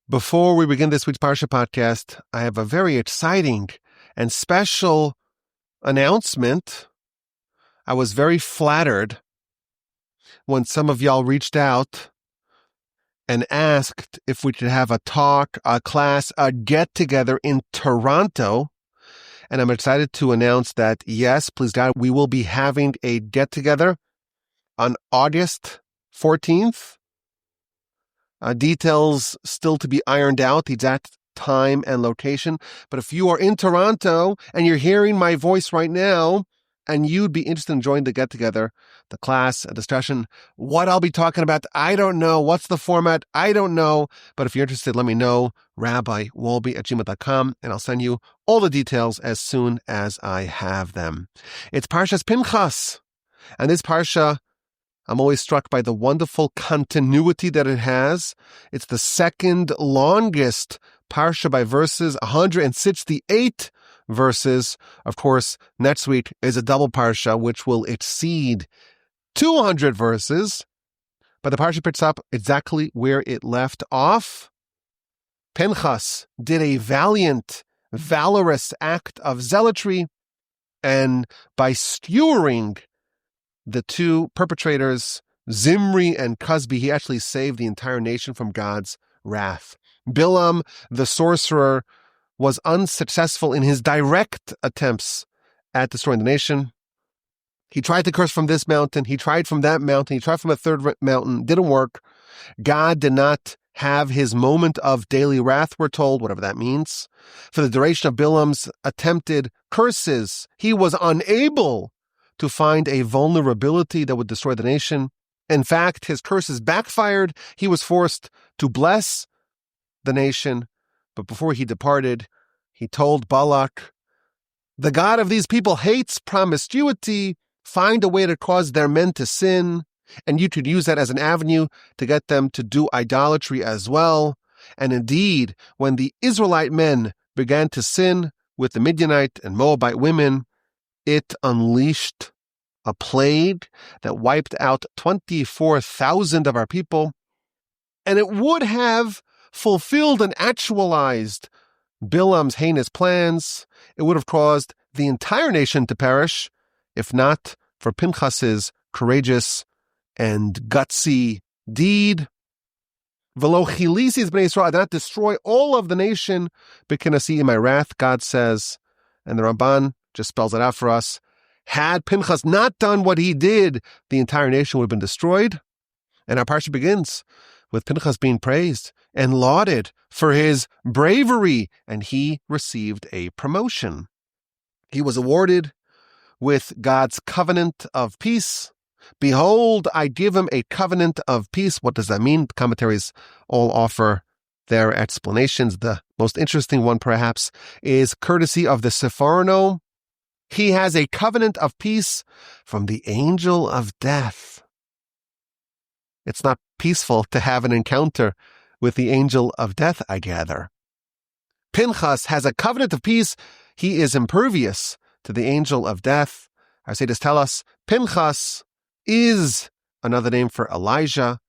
Before we begin this week's Parsha podcast, I have a very exciting and special announcement. I was very flattered when some of y'all reached out and asked if we could have a talk, a class, a get-together in Toronto. And I'm excited to announce that, yes, please God, we will be having a get-together on August 14th. Details still to be ironed out, the exact time and location. But if you are in Toronto and you're hearing my voice right now, and you'd be interested in joining the get-together, the class, a discussion, what I'll be talking about, I don't know. What's the format? I don't know. But if you're interested, let me know, rabbiwolbe@gmail.com, and I'll send you all the details as soon as I have them. It's Parsha's Pinchas. And this Parsha, I'm always struck by the wonderful continuity that it has. It's the second longest Parsha by verses, 168 verses. Of course, next week is a double Parsha, which will exceed 200 verses. But the Parsha picks up exactly where it left off. Pinchas did a valiant, valorous act of zealotry, and by skewering the two perpetrators, Zimri and Cosby, he actually saved the entire nation from God's wrath. Bilam, the sorcerer, was unsuccessful in his direct attempts at destroying the nation. He tried to curse from this mountain. He tried from that mountain. He tried from a third mountain. Didn't work. God did not have his moment of daily wrath, we're told, whatever that means. For the duration of Bilam's attempted curses, he was unable to find a vulnerability that would destroy the nation. In fact, his curses backfired. He was forced to bless the nation. But before he departed, he told Balak, "The God of these people hates promiscuity. Find a way to cause their men to sin, and you could use that as an avenue to get them to do idolatry as well." And indeed, when the Israelite men began to sin with the Midianite and Moabite women, it unleashed a plague that wiped out 24,000 of our people, and it would have fulfilled and actualized Bilam's heinous plans. It would have caused the entire nation to perish, if not for Pinchas's courageous and gutsy deed. V'lo chilisi b'nei Yisrael, I did not destroy all of the nation, b'kinasi in my wrath, God says. And the Ramban just spells it out for us. Had Pinchas not done what he did, the entire nation would have been destroyed. And our parsha begins with Pinchas being praised and lauded for his bravery, and he received a promotion. He was awarded with God's covenant of peace. Behold, I give him a covenant of peace. What does that mean? The commentaries all offer their explanations. The most interesting one, perhaps, is courtesy of the Sepharno. He has a covenant of peace from the angel of death. It's not peaceful to have an encounter with the angel of death, I gather. Pinchas has a covenant of peace. He is impervious to the angel of death. Our sages tell us Pinchas is another name for Elijah,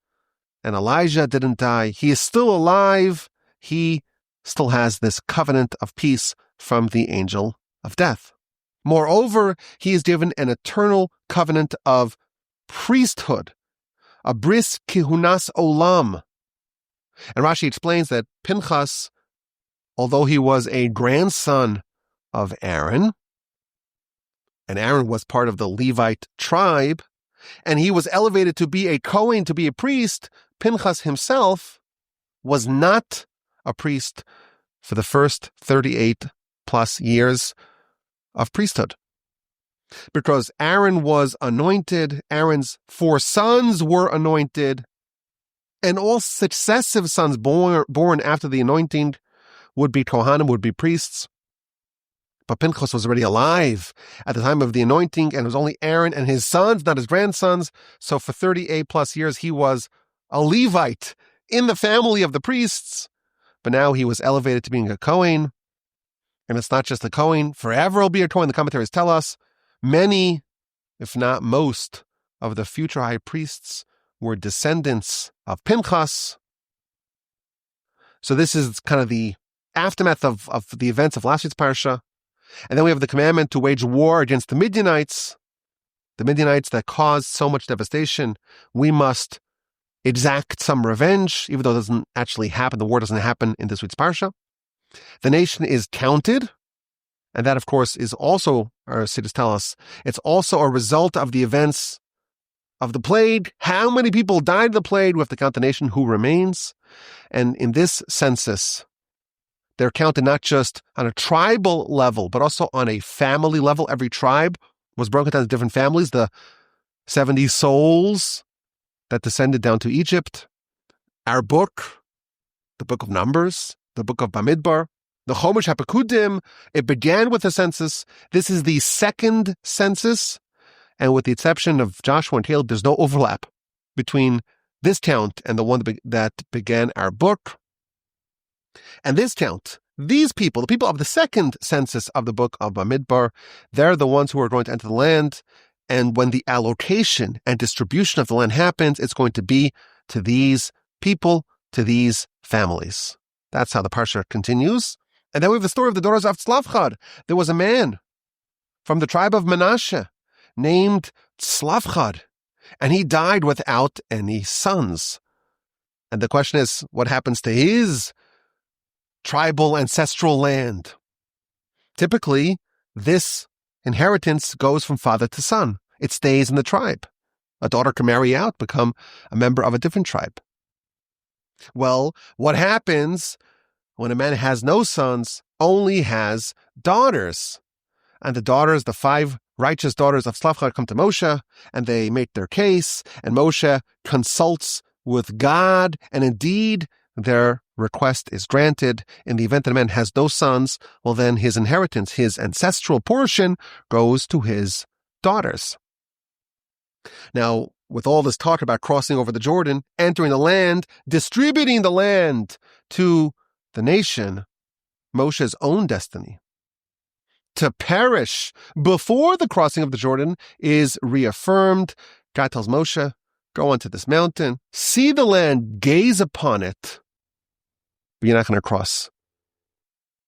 and Elijah didn't die. He is still alive. He still has this covenant of peace from the angel of death. Moreover, he is given an eternal covenant of priesthood, a bris kihunas olam. And Rashi explains that Pinchas, although he was a grandson of Aaron, and Aaron was part of the Levite tribe, and he was elevated to be a Kohen, to be a priest, Pinchas himself was not a priest for the first 38 plus years of priesthood. Because Aaron was anointed, Aaron's 4 sons were anointed, and all successive sons born after the anointing would be Kohanim, would be priests. But Pinchas was already alive at the time of the anointing, and it was only Aaron and his sons, not his grandsons. So for 38 plus years, he was a Levite in the family of the priests. But now he was elevated to being a Kohen. And it's not just a Kohen. Forever will be a Kohen. The commentaries tell us many, if not most, of the future high priests were descendants of Pinchas. So this is kind of the aftermath of the events of last week's Parsha. And then we have the commandment to wage war against the Midianites that caused so much devastation. We must exact some revenge, even though it doesn't actually happen. The war doesn't happen in this week's Parsha. The nation is counted. And that, of course, is also, our Siddur tell us, it's also a result of the events of the plague. How many people died of the plague? We have to count the nation who remains. And in this census, they're counted not just on a tribal level, but also on a family level. Every tribe was broken down into different families. The 70 souls that descended down to Egypt. Our book, the book of Numbers, the book of Bamidbar, the Chomesh HaPekudim, it began with a census. This is the second census. And with the exception of Joshua and Caleb, there's no overlap between this count and the one that began our book. And this count, these people, the people of the second census of the book of Bamidbar, they're the ones who are going to enter the land. And when the allocation and distribution of the land happens, it's going to be to these people, to these families. That's how the Parsha continues. And then we have the story of the daughters of Tzlavchad. There was a man from the tribe of Menashe named Tzlavchad, and he died without any sons. And the question is, what happens to his tribal ancestral land? Typically, this inheritance goes from father to son. It stays in the tribe. A daughter can marry out, become a member of a different tribe. Well, what happens when a man has no sons, only has daughters? And the daughters, the 5 righteous daughters of Tzlavchad, come to Moshe, and they make their case, and Moshe consults with God, and indeed, their request is granted. In the event that a man has no sons, well then his inheritance, his ancestral portion, goes to his daughters. Now, with all this talk about crossing over the Jordan, entering the land, distributing the land to the nation, Moshe's own destiny to perish before the crossing of the Jordan is reaffirmed. God tells Moshe, go onto this mountain, see the land, gaze upon it, but you're not going to cross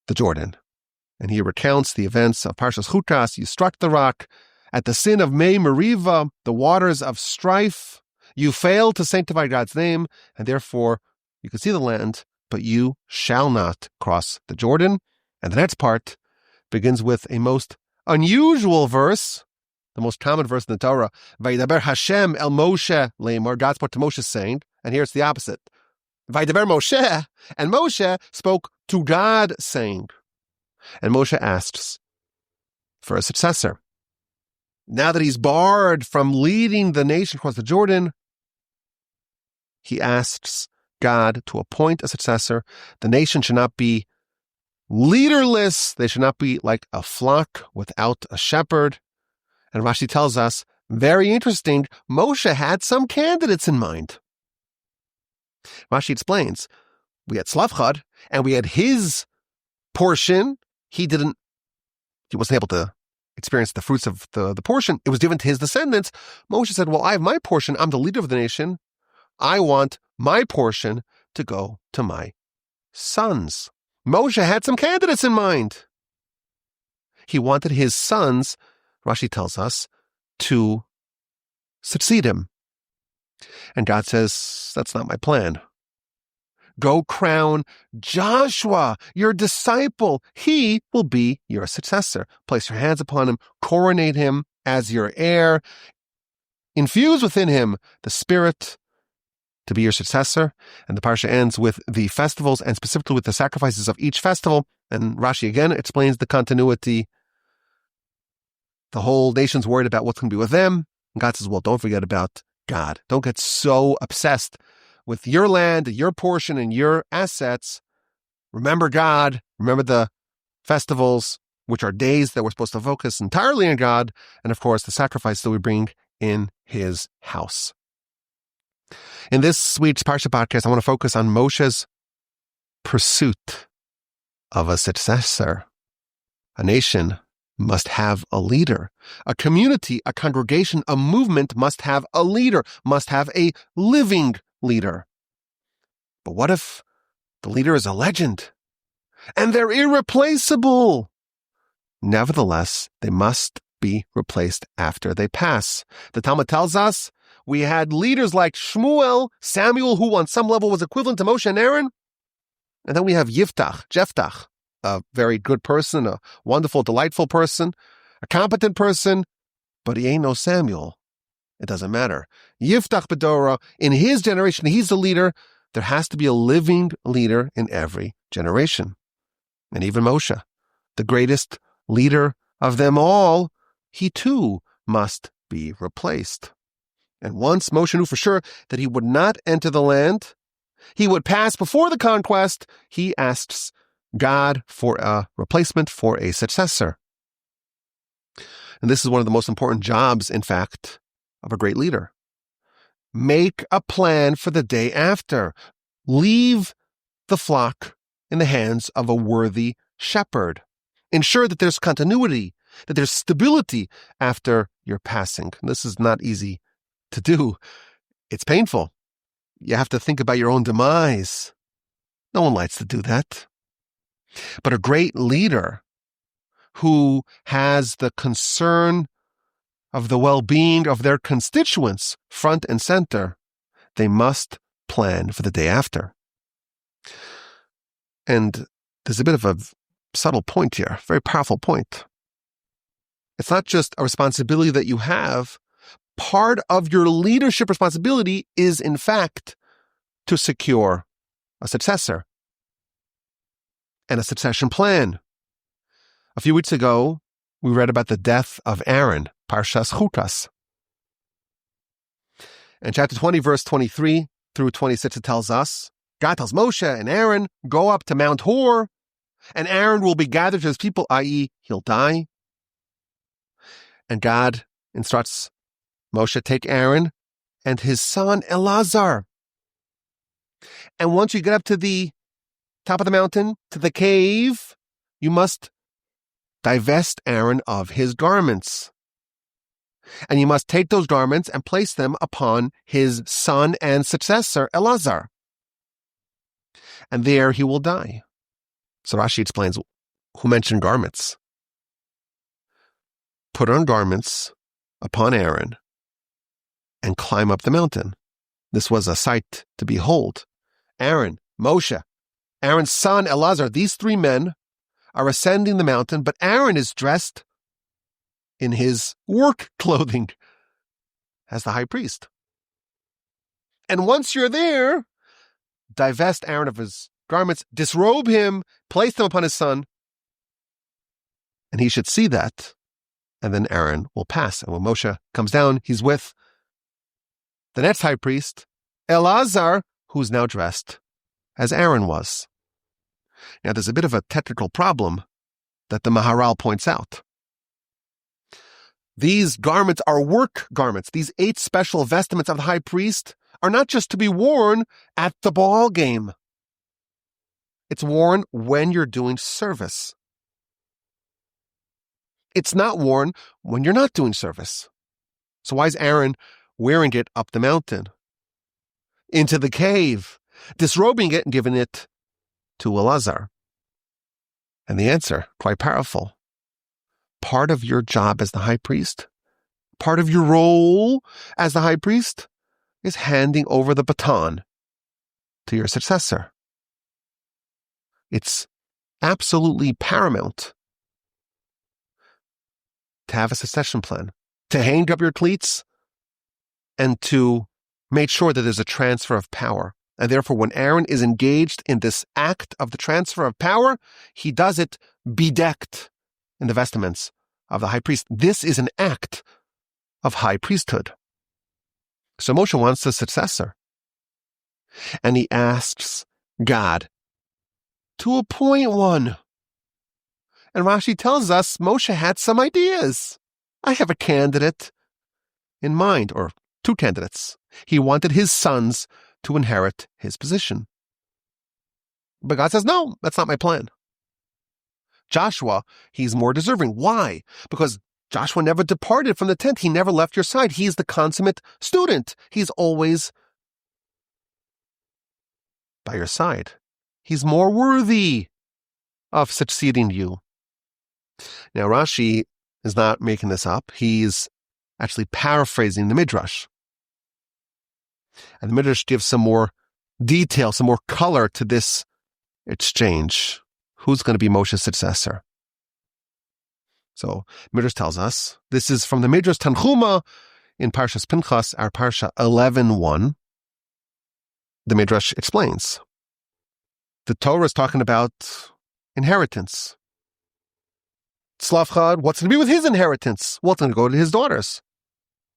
the Jordan. And he recounts the events of Parshas Chukas. You struck the rock at the sin of Mei Meriva, the waters of strife. You failed to sanctify God's name, and therefore you can see the land, but you shall not cross the Jordan. And the next part begins with a most unusual verse, the most common verse in the Torah. Vaydaber Hashem el Moshe le'emor. God spoke to Moshe saying, and here it's the opposite. Vaydaber Moshe, and Moshe spoke to God saying. And Moshe asks for a successor. Now that he's barred from leading the nation across the Jordan, he asks God to appoint a successor. The nation should not be leaderless. They should not be like a flock without a shepherd. And Rashi tells us, very interesting, Moshe had some candidates in mind. Rashi explains, we had Tzlavchad, and we had his portion. He wasn't able to experience the fruits of the portion. It was given to his descendants. Moshe said, well, I have my portion. I'm the leader of the nation. I want my portion to go to my sons. Moshe had some candidates in mind. He wanted his sons, Rashi tells us, to succeed him. And God says, that's not my plan. Go crown Joshua, your disciple. He will be your successor. Place your hands upon him, coronate him as your heir. Infuse within him the spirit to be your successor. And the Parsha ends with the festivals, and specifically with the sacrifices of each festival. And Rashi again explains the continuity. The whole nation's worried about what's going to be with them. And God says, well, don't forget about God. Don't get so obsessed with your land, your portion, and your assets. Remember God. Remember the festivals, which are days that we're supposed to focus entirely on God. And of course, the sacrifice that we bring in his house. In this week's Parsha podcast, I want to focus on Moshe's pursuit of a successor. A nation must have a leader. A community, a congregation, a movement must have a leader, must have a living leader. But what if The leader is a legend, and they're irreplaceable. Nevertheless, they must be replaced after they pass. The Talmud tells us we had leaders like Shmuel, Samuel, who on some level was equivalent to Moshe and Aaron. And then we have Jephthah, a very good person, a wonderful, delightful person, a competent person, but he ain't no Samuel. It doesn't matter. Jephthah Bedorah, in his generation, he's the leader. There has to be a living leader in every generation. And even Moshe, the greatest leader of them all, he too must be replaced. And once Moshe knew for sure that he would not enter the land, he would pass before the conquest, he asks God for a replacement, for a successor. And this is one of the most important jobs, in fact, of a great leader. Make a plan for the day after. Leave the flock in the hands of a worthy shepherd. Ensure that there's continuity, that there's stability after your passing. This is not easy to do. It's painful. You have to think about your own demise. No one likes to do that. But a great leader who has the concern of the well-being of their constituents front and center, they must plan for the day after. And there's a bit of a subtle point here, a very powerful point. It's not just a responsibility that you have. Part of your leadership responsibility is, in fact, to secure a successor and a succession plan. A few weeks ago, we read about the death of Aaron, Parsha Chukas. In chapter 20, verse 23 through 26, it tells us, God tells Moshe and Aaron, go up to Mount Hor, and Aaron will be gathered to his people, i.e., he'll die. And God instructs Moshe, take Aaron and his son Elazar. And once you get up to the top of the mountain, to the cave, you must divest Aaron of his garments. And you must take those garments and place them upon his son and successor, Elazar. And there he will die. So Rashi explains, who mentioned garments? Put on garments upon Aaron and climb up the mountain. This was a sight to behold. Aaron, Moshe, Aaron's son Elazar, these three men are ascending the mountain, but Aaron is dressed in his work clothing as the high priest. And once you're there, divest Aaron of his garments, disrobe him, place them upon his son, and he should see that, and then Aaron will pass. And when Moshe comes down, he's with the next high priest, Elazar, who's now dressed as Aaron was. Now, there's a bit of a technical problem that the Maharal points out. These garments are work garments. These 8 special vestments of the high priest are not just to be worn at the ball game. It's worn when you're doing service. It's not worn when you're not doing service. So why is Aaron wearing it up the mountain, into the cave, disrobing it and giving it to Elazar? And the answer, quite powerful. Part of your job as the high priest, part of your role as the high priest, is handing over the baton to your successor. It's absolutely paramount to have a succession plan, to hang up your cleats, and to make sure that there's a transfer of power. And therefore, when Aaron is engaged in this act of the transfer of power, he does it bedecked in the vestments of the high priest. This is an act of high priesthood. So Moshe wants a successor. And he asks God to appoint one. And Rashi tells us Moshe had some ideas. I have a candidate in mind, or 2 candidates. He wanted his sons to inherit his position. But God says, no, that's not my plan. Joshua, he's more deserving. Why? Because Joshua never departed from the tent. He never left your side. He's the consummate student. He's always by your side. He's more worthy of succeeding you. Now, Rashi is not making this up. He's actually paraphrasing the Midrash. And the Midrash gives some more detail, some more color to this exchange. Who's going to be Moshe's successor? So, Midrash tells us, this is from the Midrash Tanchuma in Parshas Pinchas, our Parsha 11:1. The Midrash explains. The Torah is talking about inheritance. Slavchad, what's going to be with his inheritance? Well, it's going to go to his daughters.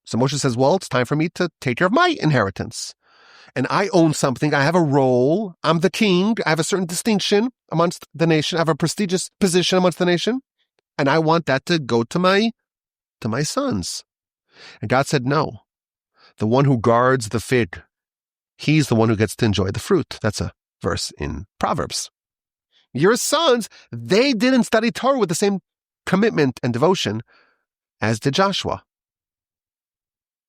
So Moshe says, well, it's time for me to take care of my inheritance. And I own something. I have a role. I'm the king. I have a certain distinction amongst the nation. I have a prestigious position amongst the nation. And I want that to go to my sons. And God said, no. The one who guards the fig, he's the one who gets to enjoy the fruit. That's a verse in Proverbs. Your sons, they didn't study Torah with the same commitment and devotion as did Joshua.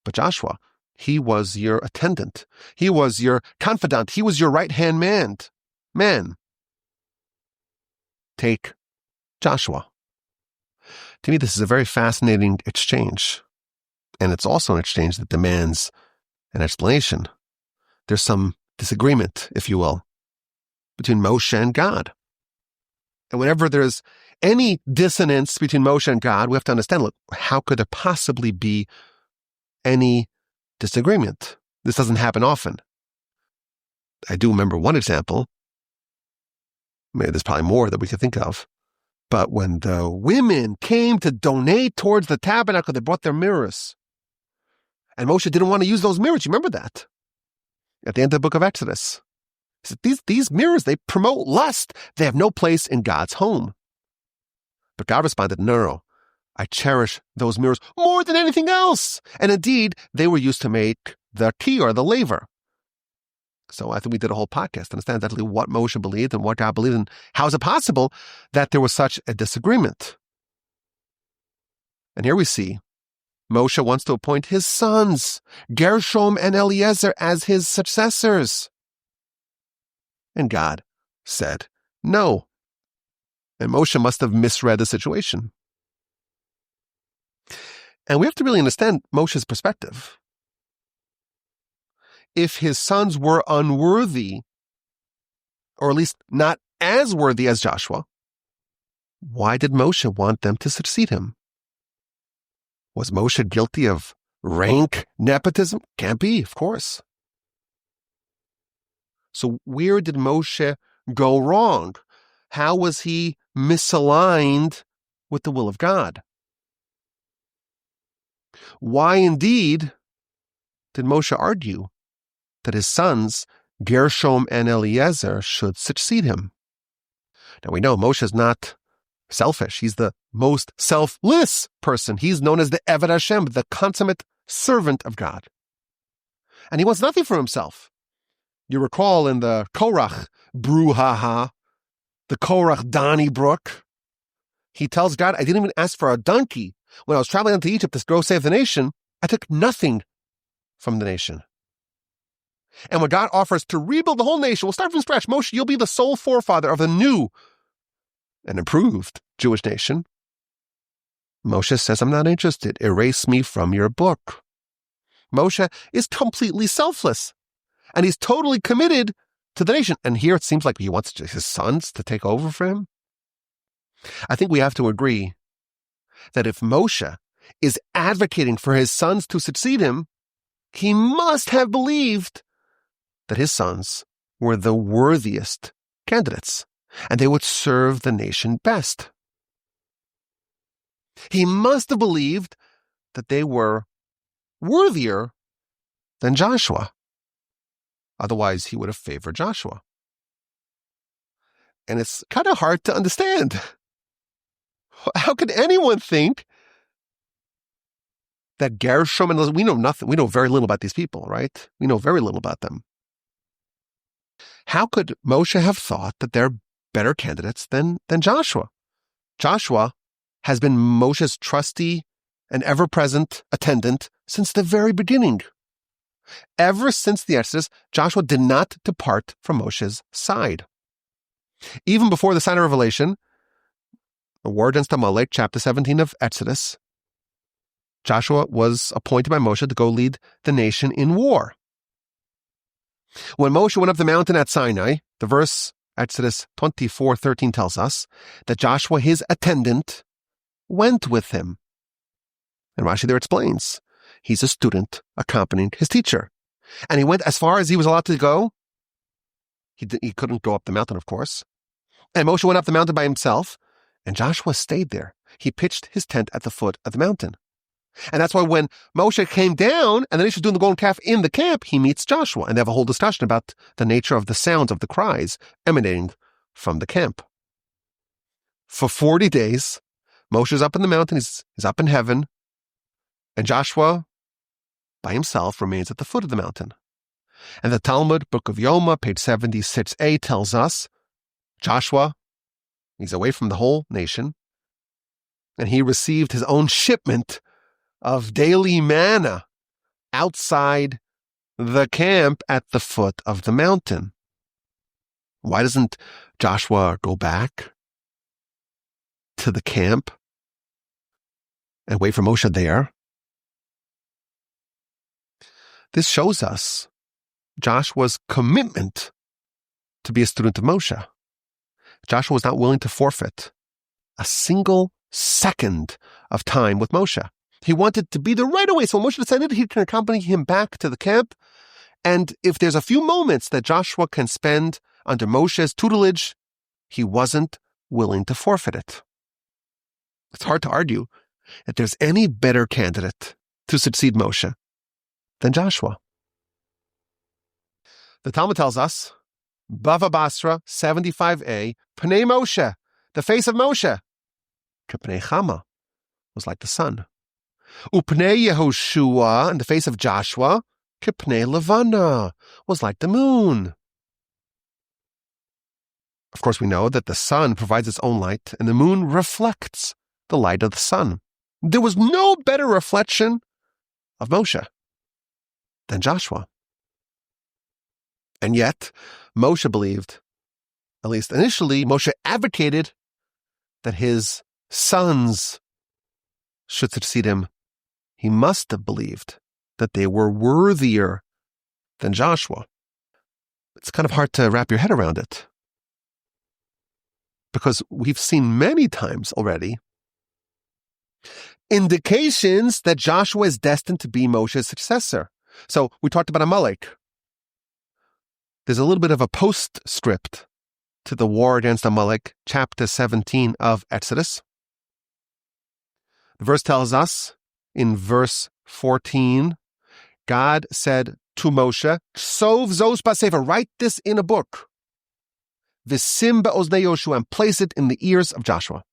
But Joshua, he was your attendant. He was your confidant. He was your right-hand man. Take Joshua. To me, this is a very fascinating exchange. And it's also an exchange that demands an explanation. There's some disagreement, if you will, between Moshe and God. And whenever there's any dissonance between Moshe and God, we have to understand, look, how could there possibly be any disagreement? This doesn't happen often. I do remember one example. Maybe there's probably more that we could think of. But when the women came to donate towards the tabernacle, they brought their mirrors. And Moshe didn't want to use those mirrors. You remember that? At the end of the book of Exodus. He said, these mirrors, they promote lust. They have no place in God's home. But God responded, no. I cherish those mirrors more than anything else. And indeed, they were used to make the key or the laver. So I think we did a whole podcast to understand exactly what Moshe believed and what God believed, and how is it possible that there was such a disagreement. And here we see Moshe wants to appoint his sons, Gershom and Eliezer, as his successors. And God said no. And Moshe must have misread the situation. And we have to really understand Moshe's perspective. If his sons were unworthy, or at least not as worthy as Joshua, why did Moshe want them to succeed him? Was Moshe guilty of rank nepotism? Can't be, of course. So where did Moshe go wrong? How was he misaligned with the will of God? Why indeed did Moshe argue that his sons, Gershom and Eliezer, should succeed him? Now we know Moshe is not selfish. He's the most selfless person. He's known as the Eved Hashem, the consummate servant of God. And he wants nothing for himself. You recall in the Korach brouhaha, the Korach Donnybrook, he tells God, I didn't even ask for a donkey. When I was traveling into Egypt to go save the nation, I took nothing from the nation. And when God offers to rebuild the whole nation, we'll start from scratch. Moshe, you'll be the sole forefather of a new and improved Jewish nation. Moshe says, I'm not interested. Erase me from your book. Moshe is completely selfless, and he's totally committed to the nation. And here it seems like he wants his sons to take over for him. I think we have to agree that if Moshe is advocating for his sons to succeed him, he must have believed that his sons were the worthiest candidates, and they would serve the nation best. He must have believed that they were worthier than Joshua. Otherwise, he would have favored Joshua. And it's kind of hard to understand. How could anyone think that Gershom and we know nothing, we know very little about these people, right? We know very little about them. How could Moshe have thought that they're better candidates than Joshua? Joshua has been Moshe's trusty and ever-present attendant since the very beginning. Ever since the Exodus, Joshua did not depart from Moshe's side. Even before the sign of revelation, the war against Amalek, chapter 17 of Exodus, Joshua was appointed by Moshe to go lead the nation in war. When Moshe went up the mountain at Sinai, the verse Exodus 24:13 tells us that Joshua, his attendant, went with him. And Rashi there explains, he's a student accompanying his teacher. And he went as far as he was allowed to go. He couldn't go up the mountain, of course. And Moshe went up the mountain by himself, and Joshua stayed there. He pitched his tent at the foot of the mountain. And that's why when Moshe came down, and then he's doing the golden calf in the camp, he meets Joshua, and they have a whole discussion about the nature of the sounds of the cries emanating from the camp. For 40 days, Moshe's up in the mountain, he's up in heaven, and Joshua, by himself, remains at the foot of the mountain. And the Talmud, Book of Yoma, page 76a, tells us Joshua, he's away from the whole nation, and he received his own shipment of daily manna outside the camp at the foot of the mountain. Why doesn't Joshua go back to the camp and wait for Moshe there? This shows us Joshua's commitment to be a student of Moshe. Joshua was not willing to forfeit a single second of time with Moshe. He wanted to be there right away. So when Moshe decided he can accompany him back to the camp, and if there's a few moments that Joshua can spend under Moshe's tutelage, he wasn't willing to forfeit it. It's hard to argue that there's any better candidate to succeed Moshe than Joshua. The Talmud tells us, Bava Basra 75a, Pnei Moshe, the face of Moshe, K'pnei Chama, was like the sun. Upnei Yehoshua, and the face of Joshua, K'pnei Levana, was like the moon. Of course, we know that the sun provides its own light, and the moon reflects the light of the sun. There was no better reflection of Moshe than Joshua. And yet, Moshe believed, at least initially, Moshe advocated that his sons should succeed him. He must have believed that they were worthier than Joshua. It's kind of hard to wrap your head around it, because we've seen many times already indications that Joshua is destined to be Moshe's successor. So we talked about Amalek. There's a little bit of a postscript to the war against Amalek, chapter 17 of Exodus. The verse tells us, in verse 14, God said to Moshe, Sov zos b'sefer, write this in a book. V'sim be'oznei Yoshua, and place it in the ears of Joshua.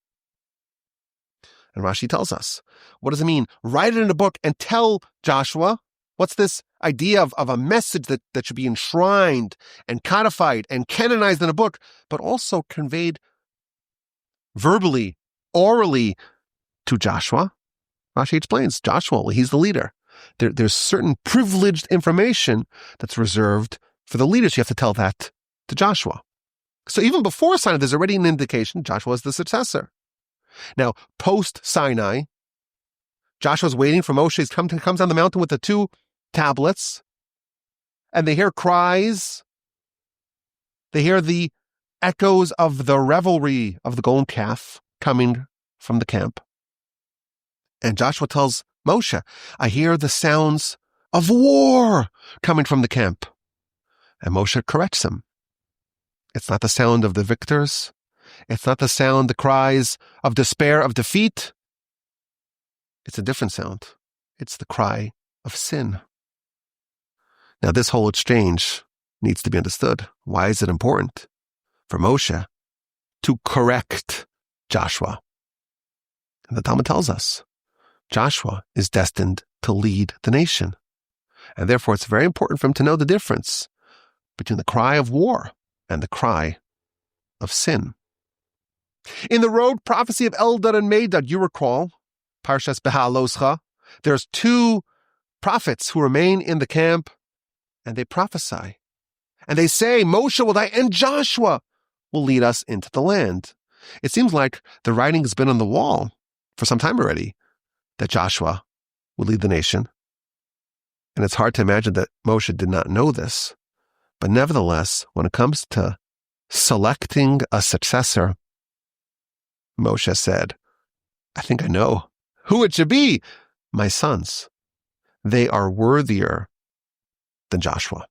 And Rashi tells us, what does it mean? Write it in a book and tell Joshua. What's this idea of a message that should be enshrined and codified and canonized in a book, but also conveyed verbally, orally to Joshua? Rashi explains, Joshua, he's the leader. There's certain privileged information that's reserved for the leaders. You have to tell that to Joshua. So even before Sinai, there's already an indication Joshua is the successor. Now, post-Sinai, Joshua's waiting for Moshe. He comes down the mountain with the 2 tablets, and they hear cries. They hear the echoes of the revelry of the golden calf coming from the camp. And Joshua tells Moshe, I hear the sounds of war coming from the camp. And Moshe corrects him. It's not the sound of the victors. It's not the cries of despair, of defeat. It's a different sound. It's the cry of sin. Now, this whole exchange needs to be understood. Why is it important for Moshe to correct Joshua? And the Talmud tells us Joshua is destined to lead the nation. And therefore, it's very important for him to know the difference between the cry of war and the cry of sin. In the road prophecy of Eldad and Medad, you recall, Parshas Behaloscha, there's 2 prophets who remain in the camp, and they prophesy. And they say, Moshe will die, and Joshua will lead us into the land. It seems like the writing has been on the wall for some time already that Joshua will lead the nation. And it's hard to imagine that Moshe did not know this. But nevertheless, when it comes to selecting a successor, Moshe said, I think I know who it should be. My sons. They are worthier than Joshua.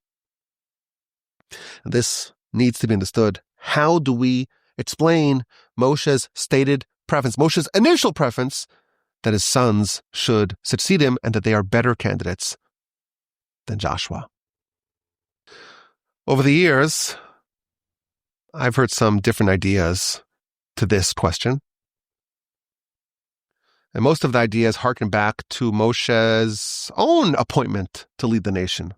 This needs to be understood. How do we explain Moshe's stated preference, Moshe's initial preference, that his sons should succeed him and that they are better candidates than Joshua? Over the years, I've heard some different ideas to this question. And most of the ideas harken back to Moshe's own appointment to lead the nation.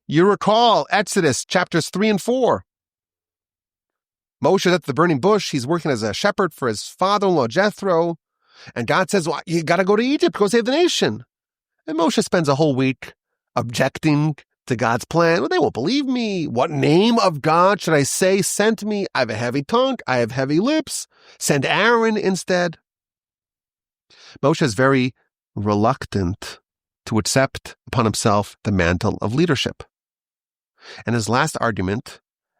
You recall Exodus chapters 3 and 4. Moshe is at the burning bush. He's working as a shepherd for his father-in-law Jethro. And God says, well, you got to go to Egypt, go save the nation. And Moshe spends a whole week objecting to God's plan. Well, they won't believe me. What name of God should I say sent me? I have a heavy tongue. I have heavy lips. Send Aaron instead. Moshe is very reluctant to accept upon himself the mantle of leadership. And his last argument,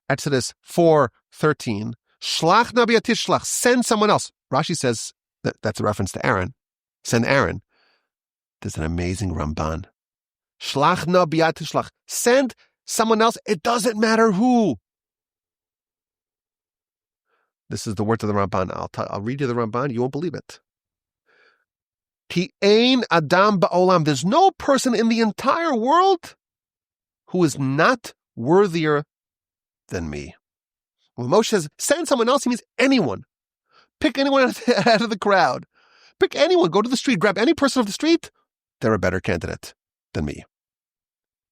Exodus 4:13, Shlach nabi tishlach, send someone else. Rashi says that's a reference to Aaron. Send Aaron. There's an amazing Ramban. Shlach nabi tishlach, send someone else. It doesn't matter who. This is the words of the Ramban. I'll read you the Ramban. You won't believe it. Ki ein adam ba'olam. There's no person in the entire world who is not worthier than me. When Moshe says, send someone else, he means anyone. Pick anyone out of the crowd. Pick anyone. Go to the street. Grab any person off the street. They're a better candidate than me.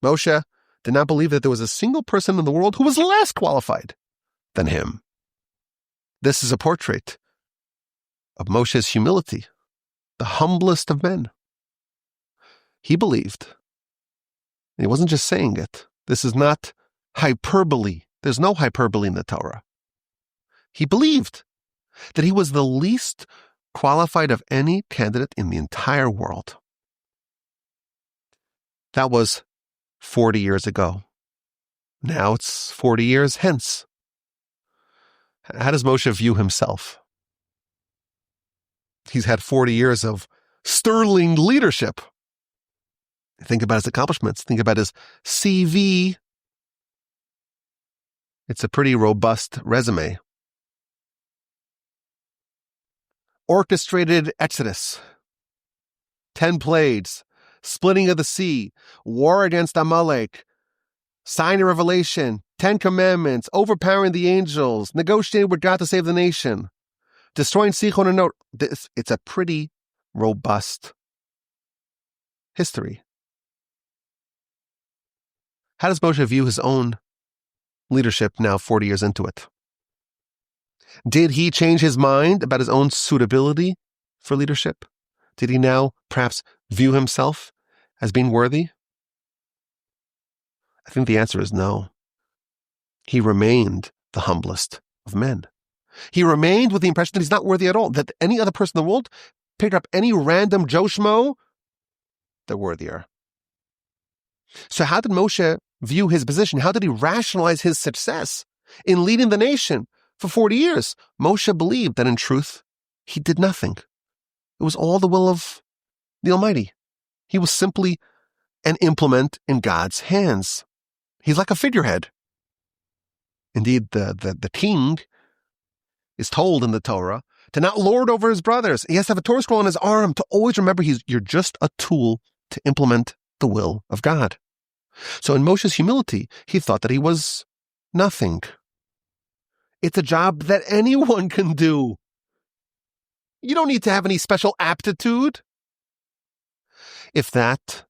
Moshe did not believe that there was a single person in the world who was less qualified than him. This is a portrait of Moshe's humility, the humblest of men. He believed. He wasn't just saying it. This is not hyperbole. There's no hyperbole in the Torah. He believed that he was the least qualified of any candidate in the entire world. That was 40 years ago. Now it's 40 years hence. How does Moshe view himself? He's had 40 years of sterling leadership. Think about his accomplishments. Think about his CV. It's a pretty robust resume. Orchestrated Exodus, 10 plagues, splitting of the sea, war against Amalek, sign of Revelation, 10 commandments, overpowering the angels, negotiating with God to save the nation, destroying Sichon and Og. It's a pretty robust history. How does Moshe view his own leadership now 40 years into it? Did he change his mind about his own suitability for leadership? Did he now perhaps view himself as being worthy? I think the answer is no. He remained the humblest of men. He remained with the impression that he's not worthy at all, that any other person in the world, pick up any random Joe Schmo, they're worthier. So how did Moshe view his position? How did he rationalize his success in leading the nation for 40 years? Moshe believed that in truth, he did nothing. It was all the will of the Almighty. He was simply an implement in God's hands. He's like a figurehead. Indeed, the king is told in the Torah to not lord over his brothers. He has to have a Torah scroll on his arm to always remember you're just a tool to implement the will of God. So in Moshe's humility, he thought that he was nothing. It's a job that anyone can do. You don't need to have any special aptitude. If that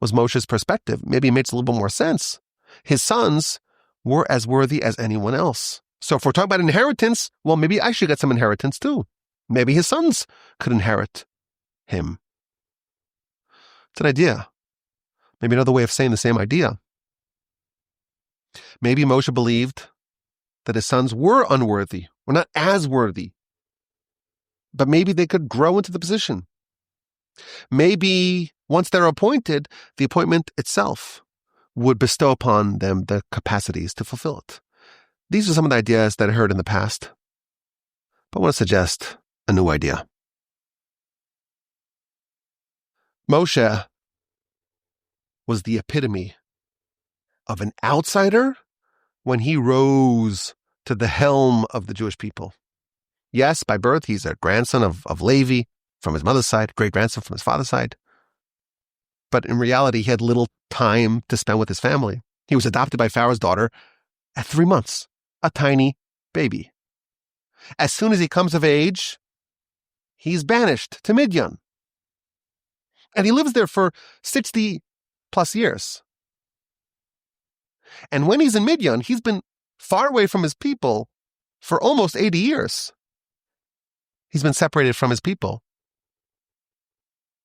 was Moshe's perspective, maybe it makes a little bit more sense. His sons were as worthy as anyone else. So if we're talking about inheritance, well, maybe I should get some inheritance too. Maybe his sons could inherit him. It's an idea. Maybe another way of saying the same idea. Maybe Moshe believed that his sons were unworthy, were not as worthy. But maybe they could grow into the position. Maybe once they're appointed, the appointment itself would bestow upon them the capacities to fulfill it. These are some of the ideas that I heard in the past, but I want to suggest a new idea. Moshe was the epitome of an outsider when he rose to the helm of the Jewish people. Yes, by birth, he's a grandson of Levi from his mother's side, great-grandson from his father's side. But in reality, he had little time to spend with his family. He was adopted by Pharaoh's daughter at 3 months, a tiny baby. As soon as he comes of age, he's banished to Midian. And he lives there for 60 plus years. And when he's in Midian, he's been far away from his people for almost 80 years. He's been separated from his people.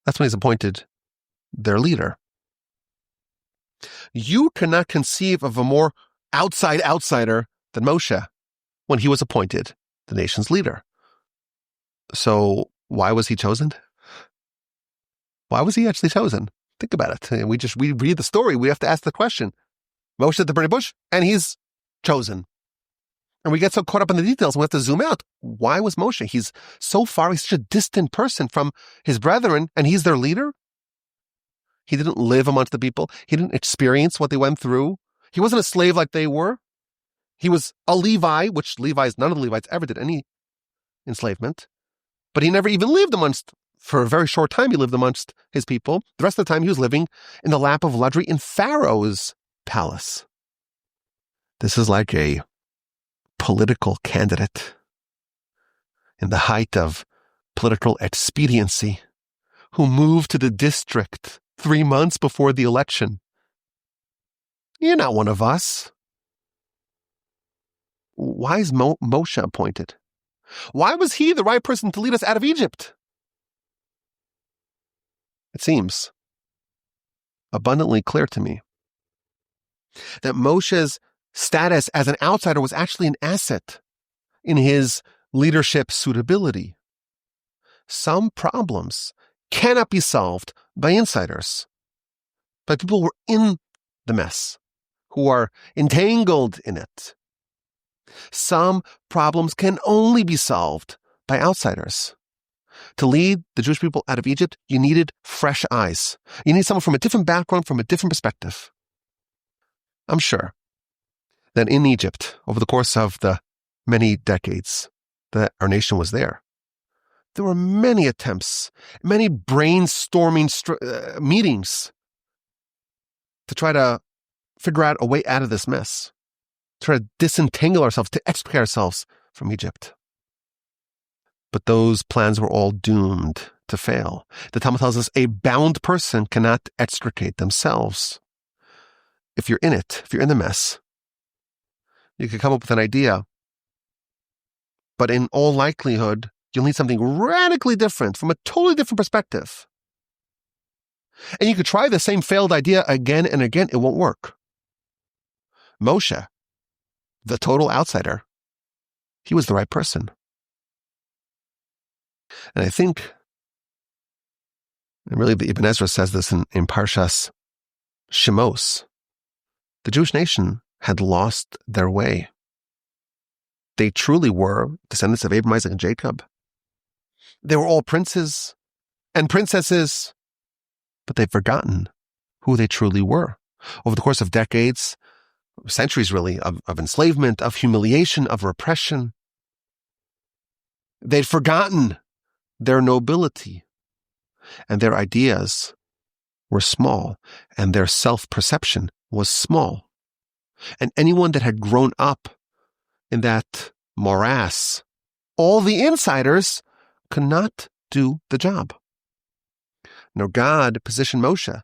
That's when he's appointed their leader. You cannot conceive of a more outsider than Moshe when he was appointed the nation's leader. So why was he chosen? Why was he actually chosen? Think about it. We read the story. We have to ask the question. Moshe at the burning bush, and he's chosen. And we get so caught up in the details, we have to zoom out. Why was Moshe? He's so far, he's such a distant person from his brethren, and he's their leader? He didn't live amongst the people. He didn't experience what they went through. He wasn't a slave like they were. He was a Levi, which none of the Levites ever did any enslavement. But he never even lived amongst, for a very short time, he lived amongst his people. The rest of the time, he was living in the lap of luxury in Pharaoh's palace. This is like a political candidate in the height of political expediency who moved to the district 3 months before the election. You're not one of us. Why is Moshe appointed? Why was he the right person to lead us out of Egypt? It seems abundantly clear to me that Moshe's status as an outsider was actually an asset in his leadership suitability. Some problems cannot be solved by insiders, by people who are in the mess, who are entangled in it. Some problems can only be solved by outsiders. To lead the Jewish people out of Egypt, you needed fresh eyes. You need someone from a different background, from a different perspective. I'm sure that in Egypt, over the course of the many decades that our nation was there were many attempts, many brainstorming meetings to try to figure out a way out of this mess, try to disentangle ourselves, to extricate ourselves from Egypt. But those plans were all doomed to fail. The Talmud tells us a bound person cannot extricate themselves. If you're in it, if you're in the mess, you can come up with an idea, but in all likelihood, you'll need something radically different from a totally different perspective. And you could try the same failed idea again and again, it won't work. Moshe, the total outsider, he was the right person. And I think, and really the Ibn Ezra says this in Parshas Shemos, the Jewish nation had lost their way. They truly were descendants of Abraham, Isaac, and Jacob. They were all princes and princesses, but they've forgotten who they truly were. Over the course of decades, centuries really, of enslavement, of humiliation, of repression, they'd forgotten their nobility, and their ideas were small, and their self-perception was small. And anyone that had grown up in that morass, all the insiders could not do the job. Now, God positioned Moshe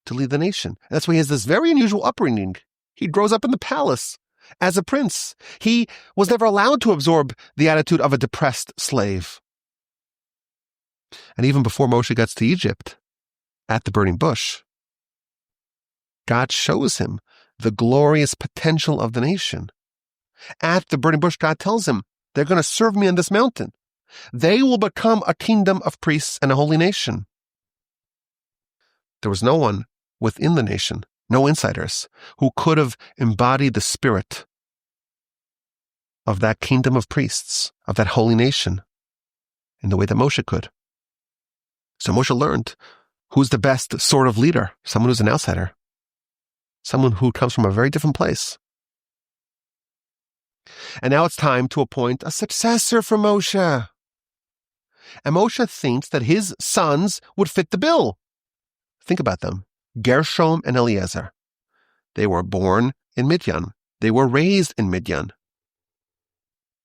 to lead the nation. And that's why he has this very unusual upbringing. He grows up in the palace as a prince. He was never allowed to absorb the attitude of a depressed slave. And even before Moshe gets to Egypt, at the burning bush, God shows him the glorious potential of the nation. At the burning bush, God tells him, they're going to serve me on this mountain. They will become a kingdom of priests and a holy nation. There was no one within the nation, no insiders, who could have embodied the spirit of that kingdom of priests, of that holy nation, in the way that Moshe could. So Moshe learned who's the best sort of leader, someone who's an outsider, someone who comes from a very different place. And now it's time to appoint a successor for Moshe. And Moshe thinks that his sons would fit the bill. Think about them. Gershom and Eliezer. They were born in Midian. They were raised in Midian.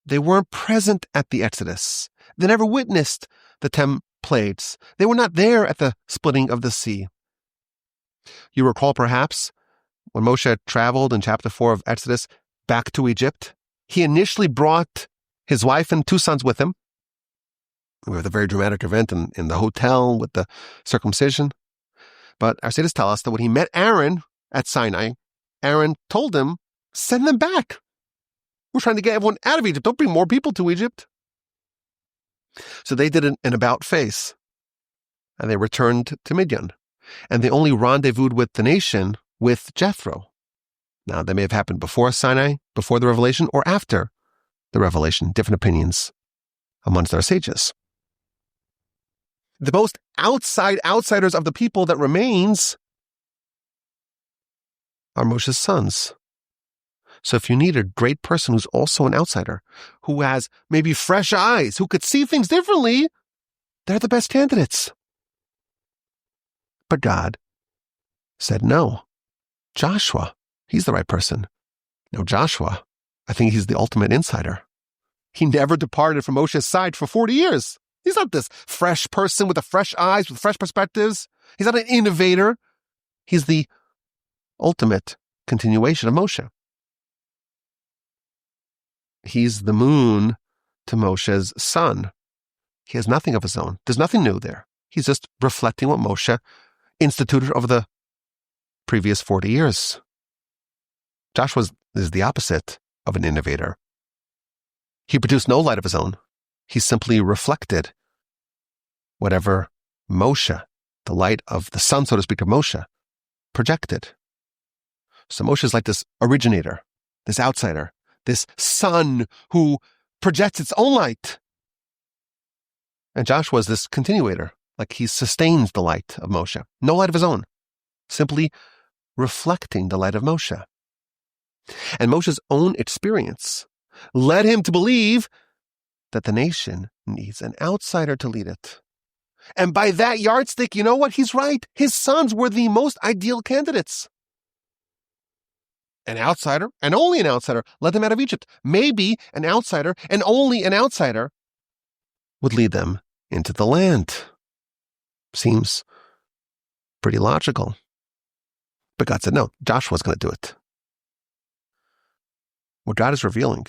They weren't present at the Exodus. They never witnessed the 10 plagues. They were not there at the splitting of the sea. You recall perhaps when Moshe traveled in chapter 4 of Exodus back to Egypt, he initially brought his wife and 2 sons with him. We have the very dramatic event in the hotel with the circumcision. But our sages tell us that when he met Aaron at Sinai, Aaron told him, send them back. We're trying to get everyone out of Egypt. Don't bring more people to Egypt. So they did an about face, and they returned to Midian. And they only rendezvoused with the nation with Jethro. Now, that may have happened before Sinai, before the revelation, or after the revelation. Different opinions amongst our sages. The most outsiders of the people that remains are Moshe's sons. So if you need a great person who's also an outsider, who has maybe fresh eyes, who could see things differently, they're the best candidates. But God said no. Joshua, he's the right person. No, Joshua, I think he's the ultimate insider. He never departed from Moshe's side for 40 years. He's not this fresh person with the fresh eyes, with fresh perspectives. He's not an innovator. He's the ultimate continuation of Moshe. He's the moon to Moshe's sun. He has nothing of his own. There's nothing new there. He's just reflecting what Moshe instituted over the previous 40 years. Joshua is the opposite of an innovator. He produced no light of his own. He simply reflected whatever Moshe, the light of the sun, so to speak, of Moshe, projected. So Moshe is like this originator, this outsider, this sun who projects its own light. And Joshua is this continuator, like he sustains the light of Moshe. No light of his own, simply reflecting the light of Moshe. And Moshe's own experience led him to believe that the nation needs an outsider to lead it. And by that yardstick, you know what? He's right. His sons were the most ideal candidates. An outsider, and only an outsider, led them out of Egypt. Maybe an outsider, and only an outsider, would lead them into the land. Seems pretty logical. But God said, no, Joshua's going to do it. What God is revealing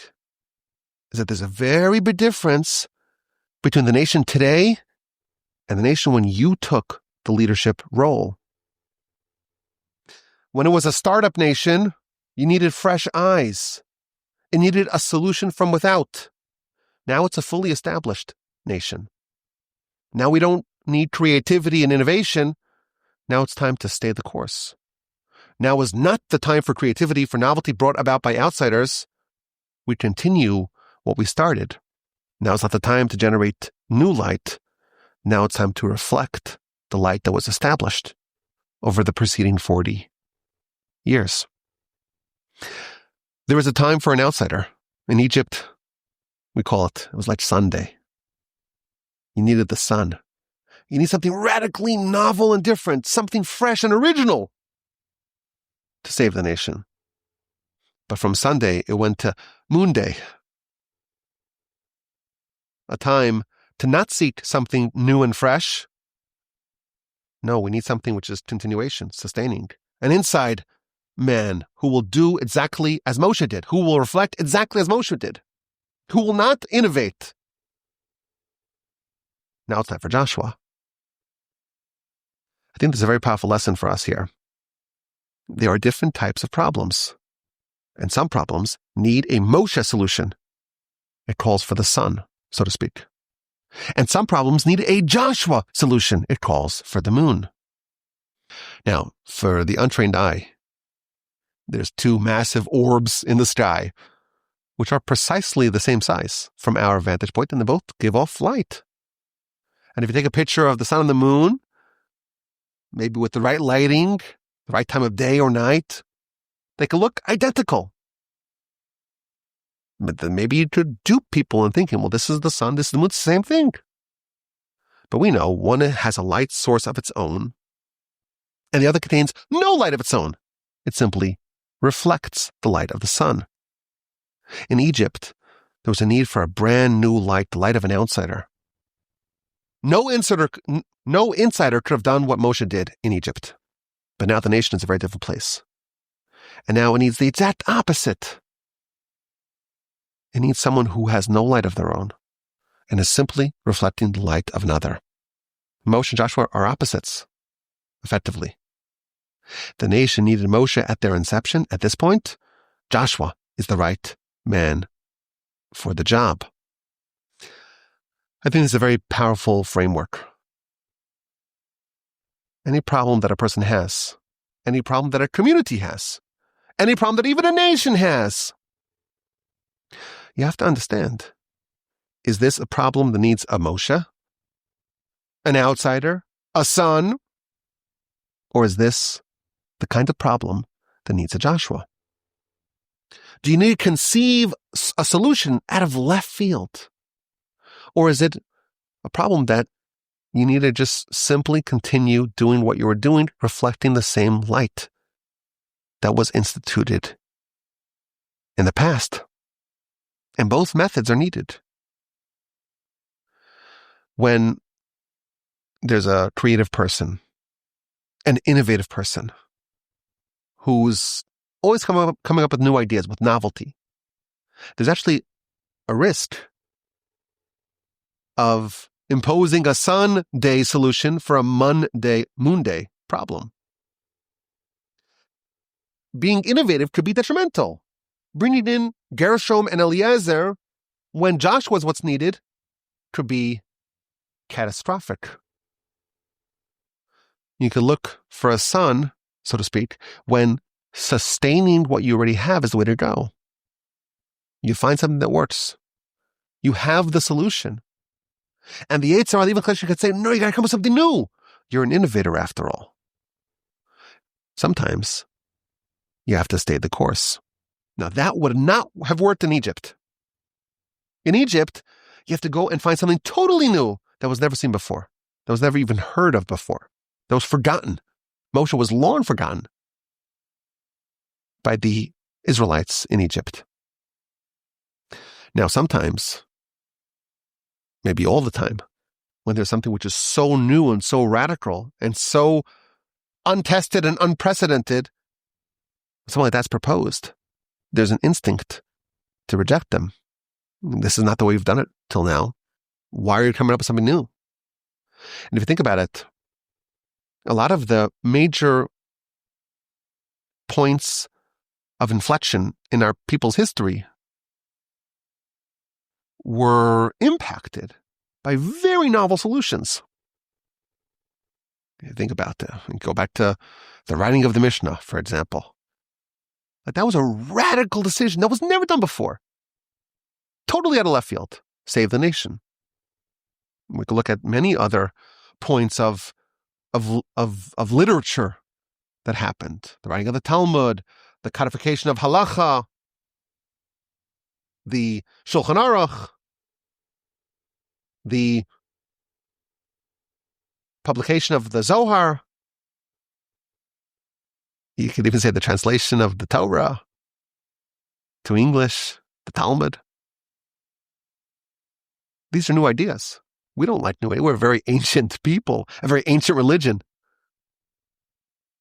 is that there's a very big difference between the nation today and the nation when you took the leadership role. When it was a startup nation, you needed fresh eyes. It needed a solution from without. Now it's a fully established nation. Now we don't need creativity and innovation. Now it's time to stay the course. Now is not the time for creativity, for novelty brought about by outsiders. We continue what we started. Now is not the time to generate new light. Now it's time to reflect the light that was established over the preceding 40 years. There was a time for an outsider. In Egypt, we call it was like Sunday. You needed the sun. You need something radically novel and different, something fresh and original to save the nation. But from Sunday, it went to Moonday, a time to not seek something new and fresh. No, we need something which is continuation, sustaining. An inside man who will do exactly as Moshe did, who will reflect exactly as Moshe did, who will not innovate. Now it's time for Joshua. I think there's a very powerful lesson for us here. There are different types of problems. And some problems need a Moshe solution. It calls for the sun, so to speak. And some problems need a Joshua solution. It calls for the moon. Now, for the untrained eye, there's two massive orbs in the sky, which are precisely the same size from our vantage point, and they both give off light. And if you take a picture of the sun and the moon, maybe with the right lighting, the right time of day or night, they can look identical. But then maybe you could dupe people in thinking, well, this is the sun, this is the moon, it's the same thing. But we know one has a light source of its own, and the other contains no light of its own. It simply reflects the light of the sun. In Egypt, there was a need for a brand new light, the light of an outsider. No insider could have done what Moshe did in Egypt. But now the nation is a very different place. And now it needs the exact opposite. It needs someone who has no light of their own and is simply reflecting the light of another. Moshe and Joshua are opposites, effectively. The nation needed Moshe at their inception. At this point, Joshua is the right man for the job. I think it's a very powerful framework. Any problem that a person has, any problem that a community has, any problem that even a nation has, you have to understand, is this a problem that needs a Moshe, an outsider, a son, or is this the kind of problem that needs a Joshua? Do you need to conceive a solution out of left field? Or is it a problem that you need to just simply continue doing what you were doing, reflecting the same light that was instituted in the past? And both methods are needed. When there's a creative person, an innovative person, who's always coming up with new ideas, with novelty, there's actually a risk of imposing a Sunday solution for a Moonday problem. Being innovative could be detrimental. Bringing in Gershom and Eliezer when Joshua's what's needed could be catastrophic. You could look for a son, so to speak, when sustaining what you already have is the way to go. You find something that works. You have the solution. And the Yetzer Hara, even Klesha, could say, no, you got to come with something new. You're an innovator after all. Sometimes you have to stay the course. Now, that would not have worked in Egypt. In Egypt, you have to go and find something totally new that was never seen before, that was never even heard of before, that was forgotten. Moshe was long forgotten by the Israelites in Egypt. Now, sometimes, maybe all the time, when there's something which is so new and so radical and so untested and unprecedented, something like that's proposed, there's an instinct to reject them. This is not the way we've done it till now. Why are you coming up with something new? And if you think about it, a lot of the major points of inflection in our people's history were impacted by very novel solutions. You think about that. Go back to the writing of the Mishnah, for example. That was a radical decision that was never done before. Totally out of left field. Save the nation. We could look at many other points of literature that happened. The writing of the Talmud, the codification of halacha, the Shulchan Aruch, the publication of the Zohar. You could even say the translation of the Torah to English, the Talmud. These are new ideas. We don't like new ideas. We're a very ancient people, a very ancient religion.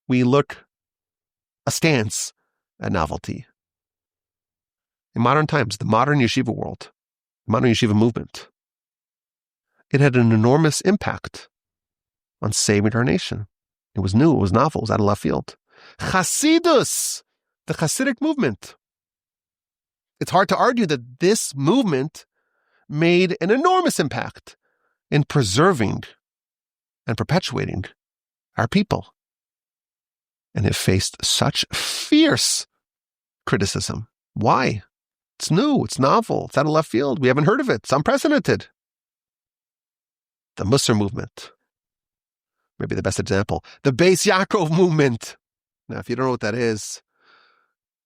We look askance at novelty. In modern times, the modern yeshiva world, the modern yeshiva movement, it had an enormous impact on saving our nation. It was new, it was novel, it was out of left field. Chassidus, the Hasidic movement, It's hard to argue that this movement made an enormous impact in preserving and perpetuating our people. And it faced such fierce criticism. Why? It's new, it's novel, it's out of left field. We haven't heard of it. It's unprecedented. The Musar movement, maybe the best example. The Beis Yaakov movement. Now, if you don't know what that is,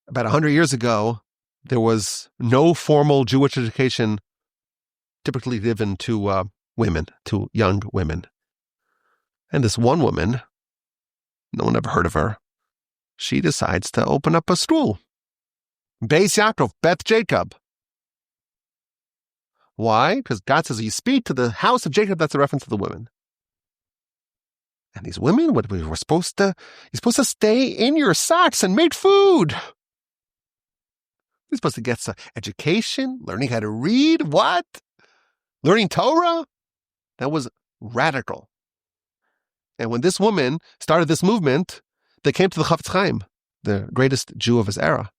about 100 years ago, there was no formal Jewish education typically given to women, to young women. And this one woman, no one ever heard of her, she decides to open up a school. Beis Yaakov, Beth Jacob. Why? Because God says, you speak to the house of Jacob. That's a reference to the women. And these women, what we were supposed to, you're supposed to stay in your socks and make food. You're supposed to get some education, learning how to read. What? Learning Torah? That was radical. And when this woman started this movement, they came to the Chafetz Chaim, the greatest Jew of his era.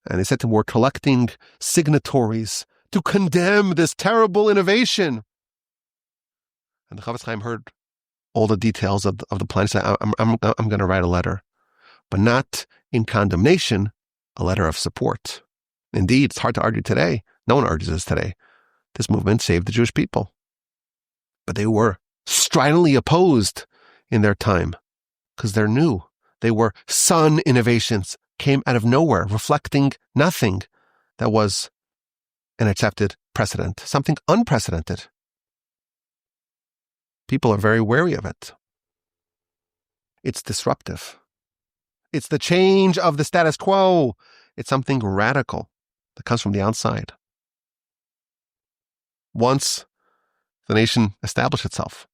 And they said to him, we're collecting signatories to condemn this terrible innovation. And the Chafetz Chaim heard all the details of the plan. He said, I'm going to write a letter, but not in condemnation, a letter of support. Indeed, it's hard to argue today. No one argues this today. This movement saved the Jewish people. But they were stridently opposed in their time because they're new. They were sun innovations, came out of nowhere, reflecting nothing that was an accepted precedent, something unprecedented. People are very wary of it. It's disruptive. It's the change of the status quo. It's something radical that comes from the outside. Once the nation established itself,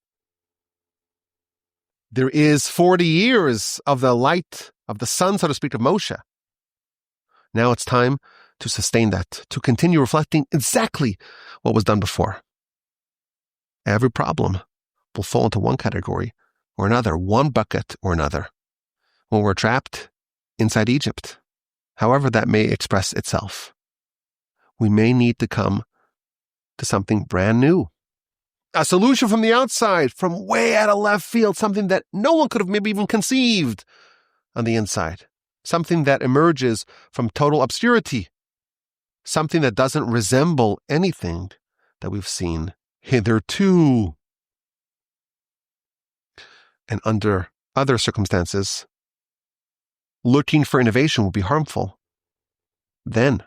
there is 40 years of the light of the sun, so to speak, of Moshe. Now it's time to sustain that, to continue reflecting exactly what was done before. Every problem will fall into one category or another, one bucket or another, when we're trapped inside Egypt, however that may express itself. We may need to come to something brand new. A solution from the outside, from way out of left field, something that no one could have maybe even conceived on the inside. Something that emerges from total obscurity. Something that doesn't resemble anything that we've seen hitherto. And under other circumstances, looking for innovation will be harmful. Then,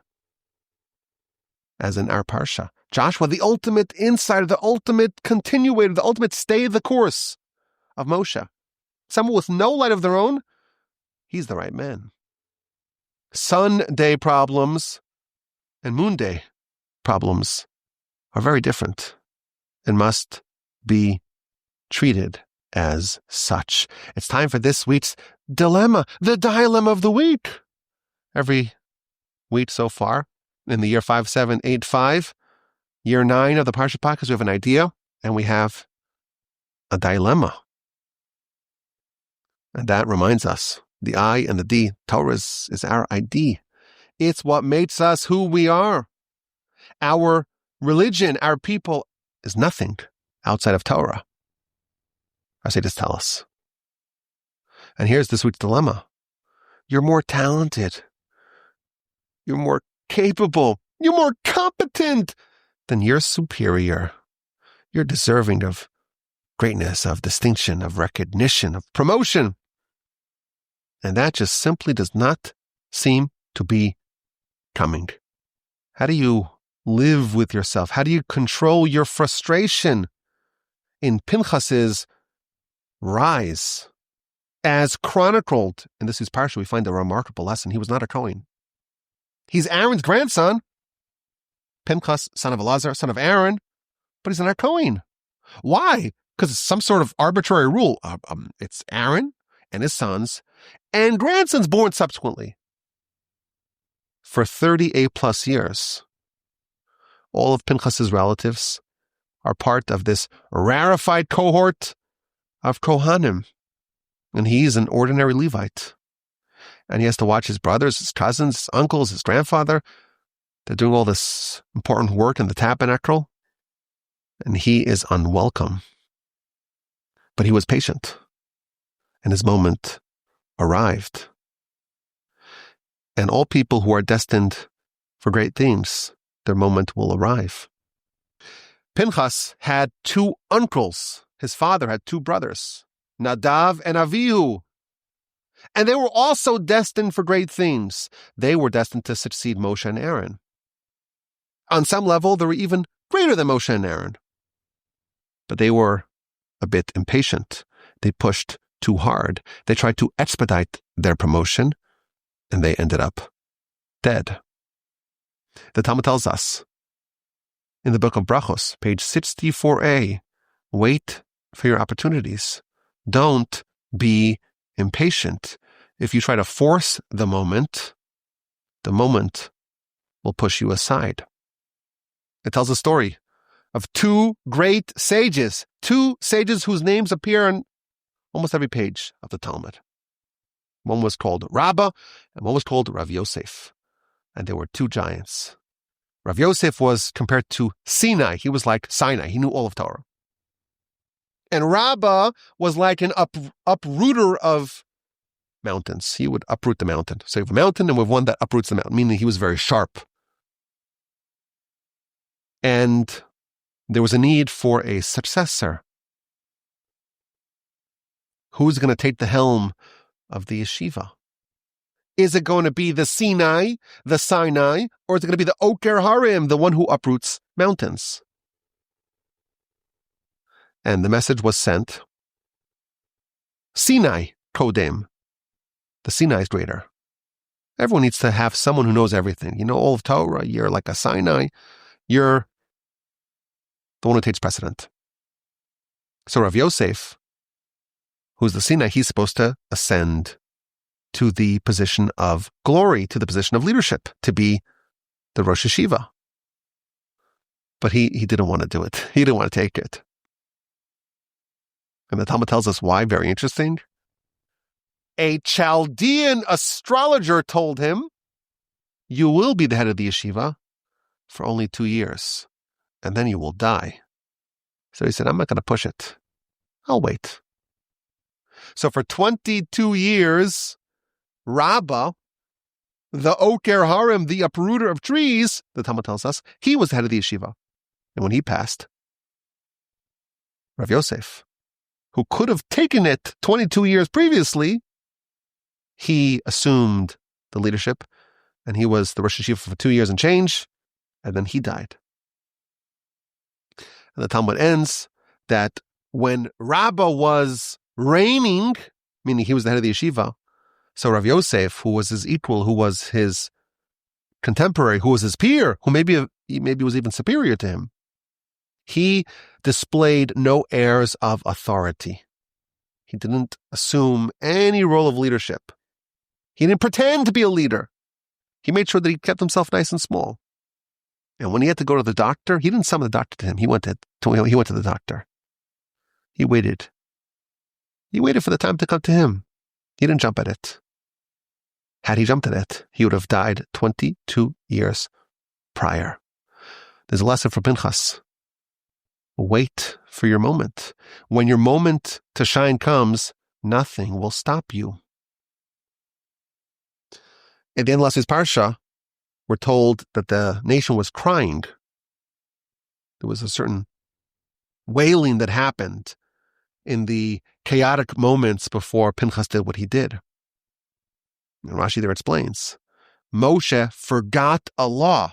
as in our Parsha, Joshua, the ultimate insider, the ultimate continuator, the ultimate stay the course of Moshe. Someone with no light of their own, he's the right man. Sunday problems and Moonday problems are very different and must be treated as such. It's time for this week's dilemma, the dilemma of the week. Every week so far, in the year 5785, year 9 of the Parsha podcast, we have an idea and we have a dilemma. And that reminds us, the I and the D, Torah is our ID. It's what makes us who we are. Our religion, our people, is nothing outside of Torah. Our sages tell us. And here's this week's dilemma. You're more talented. You're more capable. You're more competent than your superior. You're deserving of greatness, of distinction, of recognition, of promotion. And that just simply does not seem to be coming. How do you live with yourself? How do you control your frustration in Pinchas's rise? As chronicled in this week's Parsha, we find a remarkable lesson. He was not a Kohen. He's Aaron's grandson, Pinchas, son of Elazar, son of Aaron, but he's not a Kohen. Why? Because it's some sort of arbitrary rule. It's Aaron and his sons and grandsons born subsequently. For 38 plus years, all of Pinchas's relatives are part of this rarefied cohort of Kohanim. And he's an ordinary Levite. And he has to watch his brothers, his cousins, his uncles, his grandfather They're doing all this important work in the tabernacle, and he is unwelcome. But he was patient, and his moment arrived. And all people who are destined for great things, their moment will arrive. Pinchas had 2 uncles. His father had 2 brothers, Nadav and Avihu. And they were also destined for great things. They were destined to succeed Moshe and Aaron. On some level, they were even greater than Moshe and Aaron. But they were a bit impatient. They pushed too hard. They tried to expedite their promotion, and they ended up dead. The Talmud tells us, in the book of Brachos, page 64a, wait for your opportunities. Don't be impatient. If you try to force the moment will push you aside. It tells a story of 2 great sages, 2 sages whose names appear on almost every page of the Talmud. One was called Rabbah, and one was called Rav Yosef. And there were 2 giants. Rav Yosef was compared to Sinai. He was like Sinai. He knew all of Torah. And Rabbah was like an uprooter of mountains. He would uproot the mountain. So you have a mountain and we have one that uproots the mountain, meaning he was very sharp. And there was a need for a successor. Who's going to take the helm of the yeshiva? Is it going to be the Sinai, or is it going to be the Oker Harim, the one who uproots mountains? And the message was sent. Sinai, Kodem. The Sinai is greater. Everyone needs to have someone who knows everything. You know all of Torah. You're like a Sinai. You're the one who takes precedent. So Rav Yosef, who's the Sinai, he's supposed to ascend to the position of glory, to the position of leadership, to be the Rosh Yeshiva. But he didn't want to do it. He didn't want to take it. And the Talmud tells us why. Very interesting. A Chaldean astrologer told him, you will be the head of the yeshiva for only 2 years, and then you will die. So he said, I'm not going to push it. I'll wait. So for 22 years, Rabbah, the Oker Harim, the uprooter of trees, the Talmud tells us, he was the head of the yeshiva. And when he passed, Rav Yosef, who could have taken it 22 years previously, he assumed the leadership, and he was the Rosh Yeshiva for 2 years and change, and then he died. And the Talmud ends that when Rabbah was reigning, meaning he was the head of the yeshiva, so Rav Yosef, who was his equal, who was his contemporary, who was his peer, who maybe was even superior to him, he displayed no airs of authority. He didn't assume any role of leadership. He didn't pretend to be a leader. He made sure that he kept himself nice and small. And when he had to go to the doctor, he didn't summon the doctor to him. He went to the doctor. He waited. He waited for the time to come to him. He didn't jump at it. Had he jumped at it, he would have died 22 years prior. There's a lesson for Pinchas. Wait for your moment. When your moment to shine comes, nothing will stop you. At the end of last week's Parsha, we're told that the nation was crying. There was a certain wailing that happened in the chaotic moments before Pinchas did what he did. And Rashi there explains, Moshe forgot a law.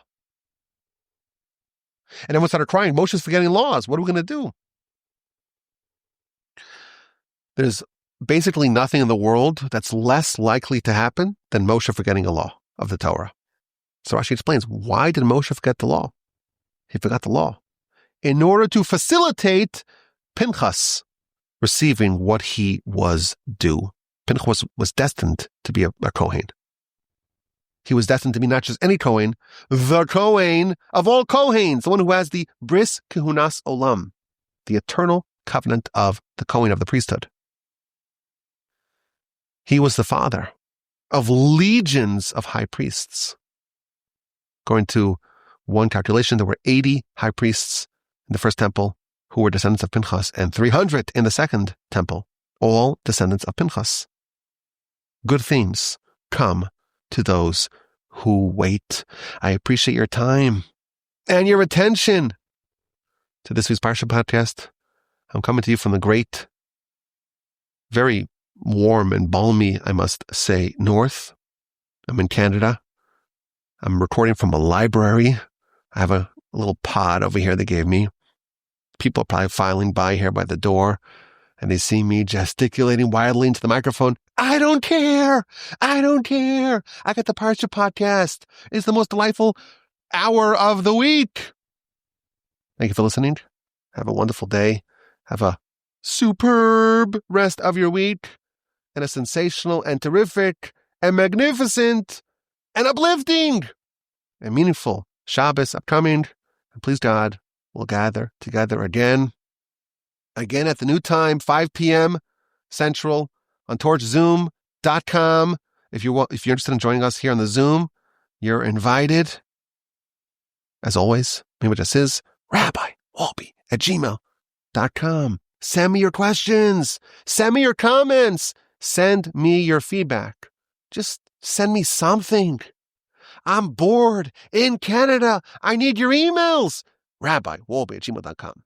And everyone started crying, Moshe's forgetting laws. What are we going to do? There's basically nothing in the world that's less likely to happen than Moshe forgetting a law of the Torah. So Rashi explains, why did Moshe forget the law? He forgot the law in order to facilitate Pinchas receiving what he was due. Pinchas was destined to be a Kohen. He was destined to be not just any Kohen, the Kohen of all Kohens, the one who has the Bris Kehunas Olam, the eternal covenant of the Kohen of the priesthood. He was the father of legions of high priests. According to one calculation, there were 80 high priests in the first temple who were descendants of Pinchas, and 300 in the second temple, all descendants of Pinchas. Good things come to those who wait. I appreciate your time and your attention to this week's Parsha podcast. I'm coming to you from the great, very warm and balmy, I must say, north. I'm in Canada. I'm recording from a library. I have a little pod over here they gave me. People are probably filing by here by the door, and they see me gesticulating wildly into the microphone. I don't care. I don't care. I got the Parsha podcast. It's the most delightful hour of the week. Thank you for listening. Have a wonderful day. Have a superb rest of your week, and a sensational and terrific and magnificent and uplifting and meaningful Shabbos upcoming. And please God, we'll gather together again at the new time, 5 p.m. Central on torchzoom.com. If you're interested in joining us here on the Zoom, you're invited. As always, my address is rabbiwolbe@gmail.com. Send me your questions. Send me your comments. Send me your feedback. Just send me something. I'm bored in Canada. I need your emails. rabbiwolbe@gmail.com.